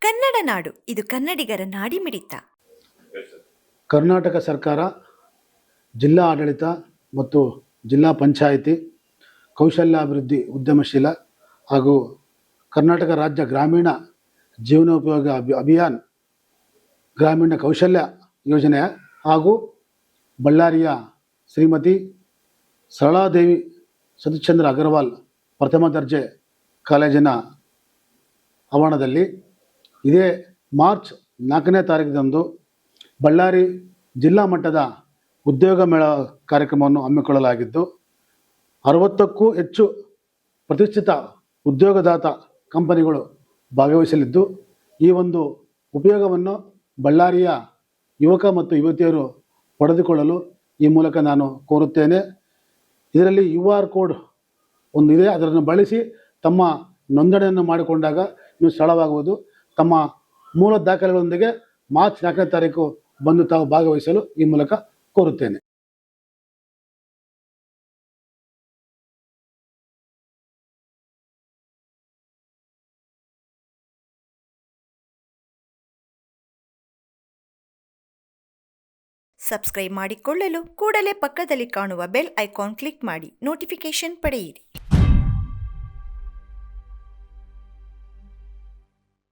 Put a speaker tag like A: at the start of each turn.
A: ಕನ್ನಡ ನಾಡು ಇದು ಕನ್ನಡಿಗರ ನಾಡಿಮಿಡಿತ.
B: ಕರ್ನಾಟಕ ಸರ್ಕಾರ, ಜಿಲ್ಲಾ ಆಡಳಿತ ಮತ್ತು ಜಿಲ್ಲಾ ಪಂಚಾಯಿತಿ, ಕೌಶಲ್ಯಾಭಿವೃದ್ಧಿ ಉದ್ಯಮಶೀಲ ಹಾಗೂ ಕರ್ನಾಟಕ ರಾಜ್ಯ ಗ್ರಾಮೀಣ ಜೀವನೋಪಯೋಗ ಅಭಿಯಾನ್ ಗ್ರಾಮೀಣ ಕೌಶಲ್ಯ ಯೋಜನೆಯ ಹಾಗೂ ಬಳ್ಳಾರಿಯ ಶ್ರೀಮತಿ ಸರಳಾದೇವಿ ಸತೀಶ್ಚಂದ್ರ ಅಗರ್ವಾಲ್ ಪ್ರಥಮ ದರ್ಜೆ ಕಾಲೇಜಿನ ಆವರಣದಲ್ಲಿ ಇದೇ ಮಾರ್ಚ್ 4ನೇ ತಾರೀಕಿನಂದು ಬಳ್ಳಾರಿ ಜಿಲ್ಲಾ ಮಟ್ಟದ ಉದ್ಯೋಗ ಮೇಳ ಕಾರ್ಯಕ್ರಮವನ್ನು ಹಮ್ಮಿಕೊಳ್ಳಲಾಗಿದ್ದು 60ಕ್ಕೂ ಹೆಚ್ಚು ಪ್ರತಿಷ್ಠಿತ ಉದ್ಯೋಗದಾತ ಕಂಪನಿಗಳು ಭಾಗವಹಿಸಲಿದ್ದು, ಈ ಒಂದು ಉಪಯೋಗವನ್ನು ಬಳ್ಳಾರಿಯ ಯುವಕ ಮತ್ತು ಯುವತಿಯರು ಪಡೆದುಕೊಳ್ಳಲು ಈ ಮೂಲಕ ನಾನು ಕೋರುತ್ತೇನೆ. ಇದರಲ್ಲಿ QR ಕೋಡ್ ಒಂದು ಇದೆ, ಅದನ್ನು ಬಳಸಿ ತಮ್ಮ ನೋಂದಣಿಯನ್ನು ಮಾಡಿಕೊಂಡಾಗ ನೀವು ಸರಳವಾಗುವುದು. ತಮ್ಮ ಮೂಲ ದಾಖಲೆಗಳೊಂದಿಗೆ ಮಾರ್ಚ್ 4ನೇ ತಾರೀಕು ಬಂದು ತಾವು ಭಾಗವಹಿಸಲು ಈ ಮೂಲಕ ಕೋರುತ್ತೇನೆ.
A: ಸಬ್ಸ್ಕ್ರೈಬ್ ಮಾಡಿಕೊಳ್ಳಲು ಕೂಡಲೇ ಪಕ್ಕದಲ್ಲಿ ಕಾಣುವ ಬೆಲ್ ಐಕಾನ್ ಕ್ಲಿಕ್ ಮಾಡಿ ನೋಟಿಫಿಕೇಶನ್ ಪಡೆಯಿರಿ.